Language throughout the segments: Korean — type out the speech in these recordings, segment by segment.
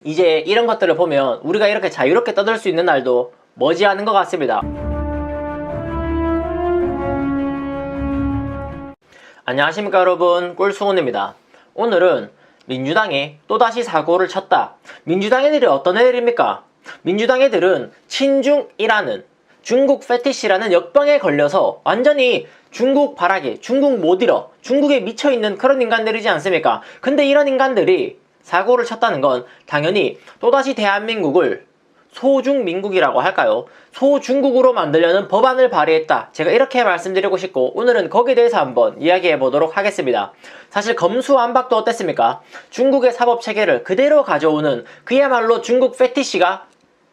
이제 이런 것들을 보면 우리가 이렇게 자유롭게 떠들 수 있는 날도 머지않은 것 같습니다. 안녕하십니까 여러분, 꿀승훈입니다. 오늘은 민주당이 또다시 사고를 쳤다. 민주당 애들이 어떤 애들입니까? 민주당 애들은 친중이라는 중국 패티시라는 역병에 걸려서 완전히 중국 바라기, 중국 못 잃어, 중국에 미쳐있는 그런 인간들이지 않습니까? 근데 이런 인간들이 사고를 쳤다는 건 당연히 또다시 대한민국을 소중민국이라고 할까요? 소중국으로 만들려는 법안을 발의했다. 제가 이렇게 말씀드리고 싶고 오늘은 거기에 대해서 한번 이야기해 보도록 하겠습니다. 사실 검수완박도 어땠습니까? 중국의 사법체계를 그대로 가져오는 그야말로 중국 패티시가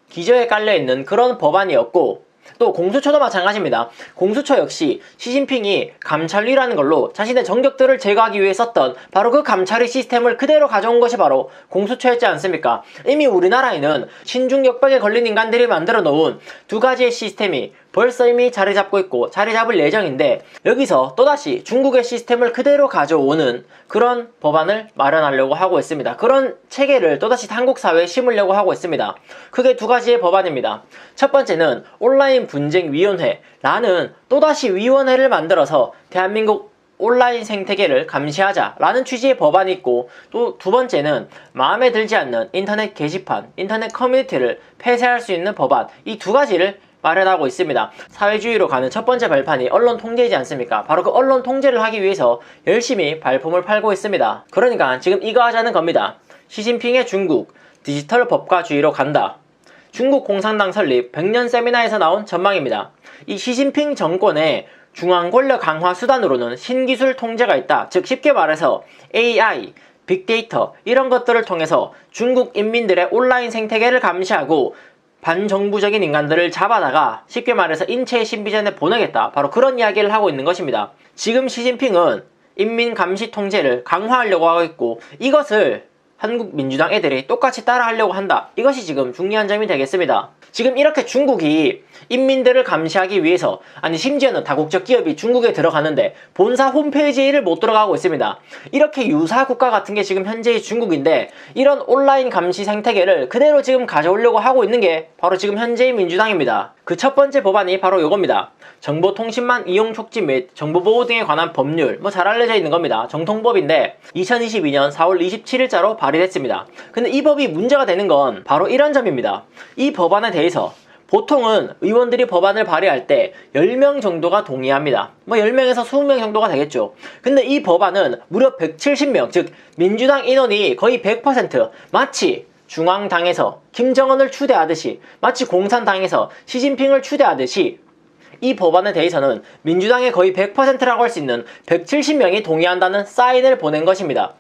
기저에 깔려있는 그런 법안이었고, 또 공수처도 마찬가지입니다. 공수처 역시 시진핑이 감찰위라는 걸로 자신의 정적들을 제거하기 위해 썼던 바로 그 감찰위 시스템을 그대로 가져온 것이 바로 공수처였지 않습니까? 이미 우리나라에는 친중 역병에 걸린 인간들이 만들어 놓은 두 가지의 시스템이 벌써 이미 자리 잡고 있고 자리 잡을 예정인데, 여기서 또다시 중국의 시스템을 그대로 가져오는 그런 법안을 마련하려고 하고 있습니다. 그런 체계를 또다시 한국 사회에 심으려고 하고 있습니다. 크게 두 가지의 법안입니다. 첫 번째는 온라인 분쟁위원회라는 또다시 위원회를 만들어서 대한민국 온라인 생태계를 감시하자라는 취지의 법안이 있고, 또 두 번째는 마음에 들지 않는 인터넷 게시판, 인터넷 커뮤니티를 폐쇄할 수 있는 법안, 이 두 가지를 마련하고 있습니다. 사회주의로 가는 첫 번째 발판이 언론 통제이지 않습니까? 바로 그 언론 통제를 하기 위해서 열심히 발품을 팔고 있습니다. 그러니까 지금 이거 하자는 겁니다. 시진핑의 중국 디지털 법과주의로 간다. 중국 공산당 설립 100년 세미나에서 나온 전망입니다. 이 시진핑 정권의 중앙 권력 강화 수단으로는 신기술 통제가 있다. 즉 쉽게 말해서 AI, 빅데이터 이런 것들을 통해서 중국 인민들의 온라인 생태계를 감시하고 반정부적인 인간들을 잡아다가 쉽게 말해서 인체의 신비전에 보내겠다. 바로 그런 이야기를 하고 있는 것입니다. 지금 시진핑은 인민 감시 통제를 강화하려고 하고 있고, 이것을 한국 민주당 애들이 똑같이 따라하려고 한다. 이것이 지금 중요한 점이 되겠습니다. 지금 이렇게 중국이 인민들을 감시하기 위해서, 아니 심지어는 다국적 기업이 중국에 들어가는데 본사 홈페이지를 못 들어가고 있습니다. 이렇게 유사 국가 같은 게 지금 현재의 중국인데, 이런 온라인 감시 생태계를 그대로 지금 가져오려고 하고 있는 게 바로 지금 현재의 민주당입니다. 그 첫 번째 법안이 바로 이겁니다. 정보통신망 이용 촉진 및 정보보호 등에 관한 법률, 잘 알려져 있는 겁니다. 정통법인데 2022년 4월 27일자로 발의됐습니다. 근데 이 법이 문제가 되는 건 바로 이런 점입니다. 이 법안에 대해서 보통은 의원들이 법안을 발의할 때 10명 정도가 동의합니다. 10명에서 20명 정도가 되겠죠. 근데 이 법안은 무려 170명, 즉 민주당 인원이 거의 100%, 마치 중앙당에서 김정은을 추대하듯이, 마치 공산당에서 시진핑을 추대하듯이 이 법안에 대해서는 민주당의 거의 100%라고 할 수 있는 170명이 동의한다는 사인을 보낸 것입니다.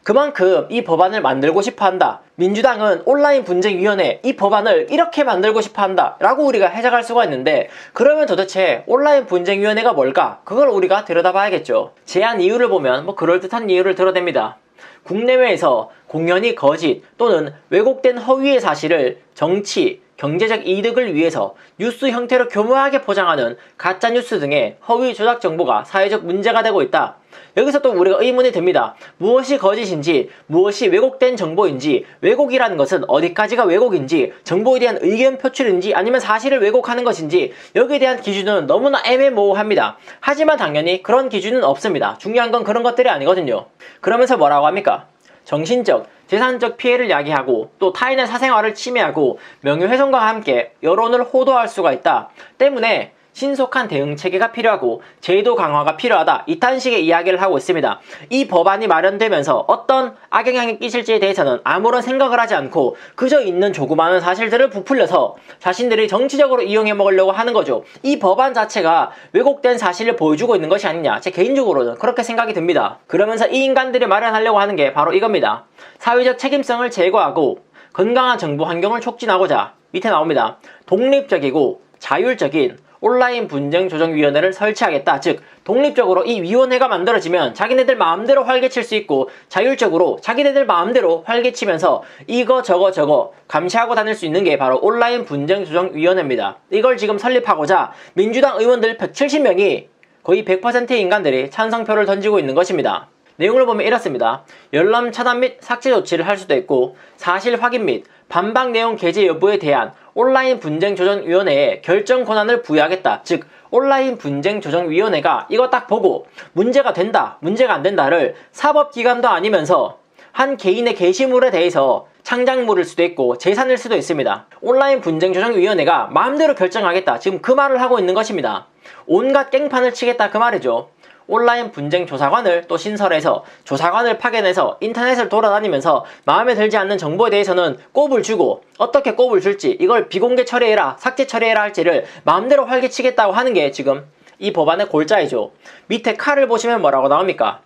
그만큼 이 법안을 만들고 싶어 한다. 민주당은 온라인 분쟁위원회 이 법안을 이렇게 만들고 싶어 한다 라고 우리가 해석할 수가 있는데, 그러면 도대체 온라인 분쟁위원회가 뭘까? 그걸 우리가 들여다봐야겠죠. 제안 이유를 보면 그럴듯한 이유를 들어댑니다. 국내외에서 공연히 거짓 또는 왜곡된 허위의 사실을 정치, 경제적 이득을 위해서 뉴스 형태로 교묘하게 포장하는 가짜뉴스 등의 허위 조작 정보가 사회적 문제가 되고 있다. 여기서 또 우리가 의문이 듭니다. 무엇이 거짓인지, 무엇이 왜곡된 정보인지, 왜곡이라는 것은 어디까지가 왜곡인지, 정보에 대한 의견 표출인지 아니면 사실을 왜곡하는 것인지, 여기에 대한 기준은 너무나 애매모호합니다. 하지만 당연히 그런 기준은 없습니다. 중요한 건 그런 것들이 아니거든요. 그러면서 뭐라고 합니까? 정신적, 재산적 피해를 야기하고 또 타인의 사생활을 침해하고 명예훼손과 함께 여론을 호도할 수가 있다. 때문에 신속한 대응 체계가 필요하고 제도 강화가 필요하다. 이딴 식의 이야기를 하고 있습니다. 이 법안이 마련되면서 어떤 악영향이 끼칠지에 대해서는 아무런 생각을 하지 않고 그저 있는 조그마한 사실들을 부풀려서 자신들이 정치적으로 이용해 먹으려고 하는 거죠. 이 법안 자체가 왜곡된 사실을 보여주고 있는 것이 아니냐, 제 개인적으로는 그렇게 생각이 듭니다. 그러면서 이 인간들이 마련하려고 하는 게 바로 이겁니다. 사회적 책임성을 제거하고 건강한 정보 환경을 촉진하고자 밑에 나옵니다. 독립적이고 자율적인 온라인 분쟁조정위원회를 설치하겠다. 즉 독립적으로 이 위원회가 만들어지면 자기네들 마음대로 활개칠 수 있고 자율적으로 자기네들 마음대로 활개치면서 이거 저거 감시하고 다닐 수 있는 게 바로 온라인 분쟁조정위원회입니다. 이걸 지금 설립하고자 민주당 의원들 170명이 거의 100%의 인간들이 찬성표를 던지고 있는 것입니다. 내용을 보면 이렇습니다. 열람 차단 및 삭제 조치를 할 수도 있고 사실 확인 및 반박 내용 게재 여부에 대한 온라인 분쟁 조정위원회에 결정 권한을 부여하겠다. 즉 온라인 분쟁 조정위원회가 이거 딱 보고 문제가 된다, 문제가 안 된다를 사법기관도 아니면서 한 개인의 게시물에 대해서 창작물일 수도 있고 재산일 수도 있습니다. 온라인 분쟁 조정위원회가 마음대로 결정하겠다. 지금 그 말을 하고 있는 것입니다. 온갖 깽판을 치겠다 그 말이죠. 온라인 분쟁 조사관을 또 신설해서 조사관을 파견해서 인터넷을 돌아다니면서 마음에 들지 않는 정보에 대해서는 꼽을 주고 어떻게 꼽을 줄지 이걸 비공개 처리해라, 삭제 처리해라 할지를 마음대로 활개치겠다고 하는 게 지금 이 법안의 골자이죠. 밑에 칼을 보시면 뭐라고 나옵니까?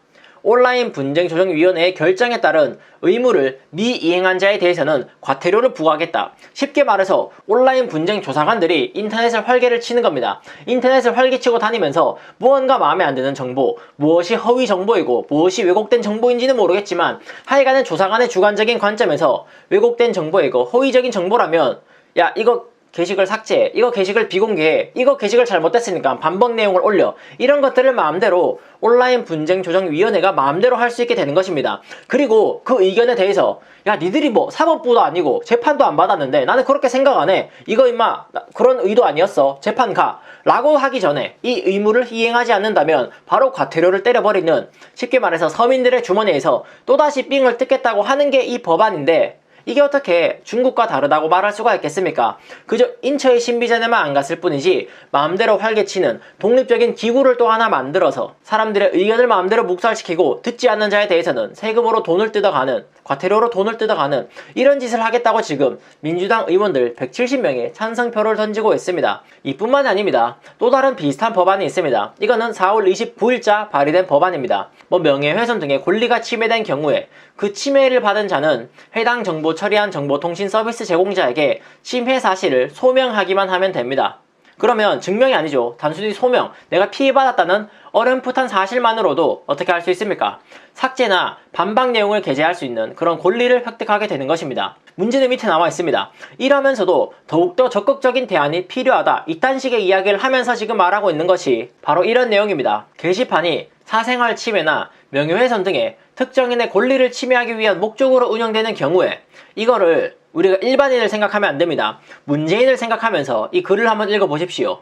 온라인 분쟁 조정위원회의 결정에 따른 의무를 미이행한 자에 대해서는 과태료를 부과하겠다. 쉽게 말해서 온라인 분쟁 조사관들이 인터넷을 활개를 치는 겁니다. 인터넷을 활개치고 다니면서 무언가 마음에 안 드는 정보, 무엇이 허위 정보이고 무엇이 왜곡된 정보인지는 모르겠지만 하여간은 조사관의 주관적인 관점에서 왜곡된 정보이고 허위적인 정보라면 야 이거 게시글 삭제해, 이거 게시글 비공개해, 이거 게시글 잘못됐으니까 반박 내용을 올려, 이런 것들을 마음대로 온라인 분쟁 조정위원회가 마음대로 할 수 있게 되는 것입니다. 그리고 그 의견에 대해서 야 니들이 뭐 사법부도 아니고 재판도 안 받았는데 나는 그렇게 생각 안 해, 이거 임마 그런 의도 아니었어, 재판 가 라고 하기 전에 이 의무를 이행하지 않는다면 바로 과태료를 때려버리는, 쉽게 말해서 서민들의 주머니에서 또다시 삥을 뜯겠다고 하는 게 이 법안인데 이게 어떻게 중국과 다르다고 말할 수가 있겠습니까? 그저 인처의 신비전에만 안 갔을 뿐이지 마음대로 활개치는 독립적인 기구를 또 하나 만들어서 사람들의 의견을 마음대로 묵살시키고 듣지 않는 자에 대해서는 세금으로 돈을 뜯어가는, 과태료로 돈을 뜯어가는 이런 짓을 하겠다고 지금 민주당 의원들 170명이 찬성표를 던지고 있습니다. 이뿐만이 아닙니다. 또 다른 비슷한 법안이 있습니다. 이거는 4월 29일자 발의된 법안입니다. 명예훼손 등의 권리가 침해된 경우에 그 침해를 받은 자는 해당 정보 처리한 정보통신 서비스 제공자에게 침해 사실을 소명하기만 하면 됩니다. 그러면 증명이 아니죠. 단순히 소명, 내가 피해받았다는 어렴풋한 사실만으로도 어떻게 할 수 있습니까? 삭제나 반박 내용을 게재할 수 있는 그런 권리를 획득하게 되는 것입니다. 문제는 밑에 나와 있습니다. 이러면서도 더욱더 적극적인 대안이 필요하다, 이딴 식의 이야기를 하면서 지금 말하고 있는 것이 바로 이런 내용입니다. 게시판이 사생활 침해나 명예훼손 등의 특정인의 권리를 침해하기 위한 목적으로 운영되는 경우에 이거를 우리가 일반인을 생각하면 안 됩니다. 문재인을 생각하면서 이 글을 한번 읽어보십시오.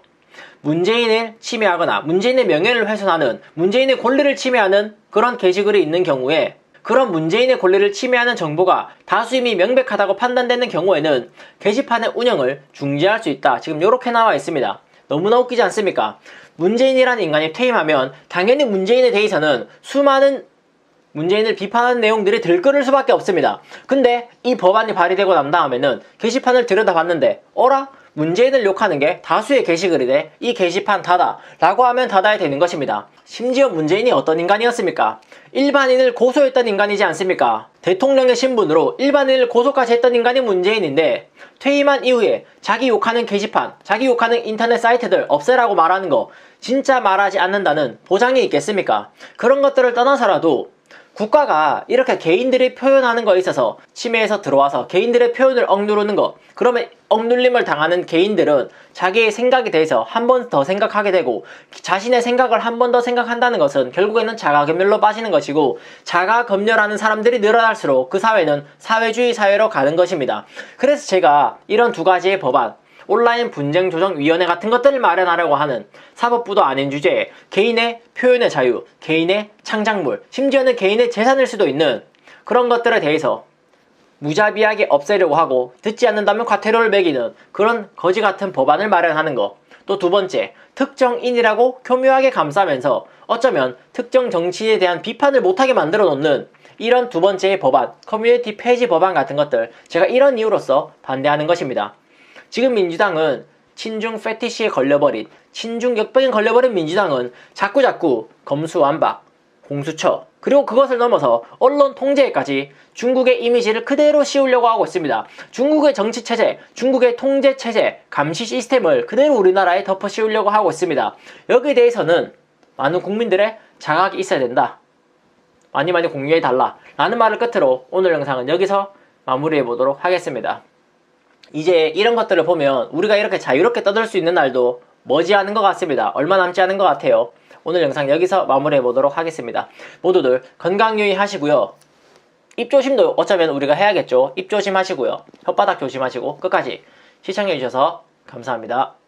문재인을 침해하거나 문재인의 명예를 훼손하는, 문재인의 권리를 침해하는 그런 게시글이 있는 경우에 그런 문재인의 권리를 침해하는 정보가 다수 이미 명백하다고 판단되는 경우에는 게시판의 운영을 중지할 수 있다. 지금 이렇게 나와 있습니다. 너무나 웃기지 않습니까? 문재인이라는 인간이 퇴임하면 당연히 문재인에 대해서는 수많은 문재인을 비판하는 내용들이 들끓을 수밖에 없습니다. 근데 이 법안이 발의되고 난 다음에는 게시판을 들여다봤는데 어라? 문재인을 욕하는 게 다수의 게시글이래, 이 게시판 닫아 라고 하면 닫아야 되는 것입니다. 심지어 문재인이 어떤 인간이었습니까? 일반인을 고소했던 인간이지 않습니까? 대통령의 신분으로 일반인을 고소까지 했던 인간이 문재인인데 퇴임한 이후에 자기 욕하는 게시판, 자기 욕하는 인터넷 사이트들 없애라고 말하는 거 진짜 말하지 않는다는 보장이 있겠습니까? 그런 것들을 떠나서라도 국가가 이렇게 개인들이 표현하는 거에 있어서 침해해서 들어와서 개인들의 표현을 억누르는 거, 그러면 억눌림을 당하는 개인들은 자기의 생각에 대해서 한 번 더 생각하게 되고 자신의 생각을 한 번 더 생각한다는 것은 결국에는 자가검열로 빠지는 것이고 자가검열하는 사람들이 늘어날수록 그 사회는 사회주의 사회로 가는 것입니다. 그래서 제가 이런 두 가지의 법안, 온라인 분쟁조정위원회 같은 것들을 마련하려고 하는, 사법부도 아닌 주제에 개인의 표현의 자유, 개인의 창작물, 심지어는 개인의 재산일 수도 있는 그런 것들에 대해서 무자비하게 없애려고 하고 듣지 않는다면 과태료를 매기는 그런 거지 같은 법안을 마련하는 거. 또 두 번째, 특정인이라고 교묘하게 감싸면서 어쩌면 특정 정치인에 대한 비판을 못하게 만들어 놓는 이런 두 번째의 법안, 커뮤니티 폐지 법안 같은 것들, 제가 이런 이유로서 반대하는 것입니다. 지금 민주당은 친중 패티시에 걸려버린, 친중 역병에 걸려버린 민주당은 자꾸자꾸 검수완박, 공수처, 그리고 그것을 넘어서 언론 통제까지 중국의 이미지를 그대로 씌우려고 하고 있습니다. 중국의 정치체제, 중국의 통제체제, 감시 시스템을 그대로 우리나라에 덮어 씌우려고 하고 있습니다. 여기에 대해서는 많은 국민들의 자각이 있어야 된다. 많이 공유해달라 라는 말을 끝으로 오늘 영상은 여기서 마무리해보도록 하겠습니다. 이제 이런 것들을 보면 우리가 이렇게 자유롭게 떠들 수 있는 날도 머지않은 것 같습니다. 얼마 남지 않은 것 같아요. 오늘 영상 여기서 마무리해 보도록 하겠습니다. 모두들 건강 유의하시고요. 입 조심도 어쩌면 우리가 해야겠죠. 입 조심하시고요. 혓바닥 조심하시고 끝까지 시청해 주셔서 감사합니다.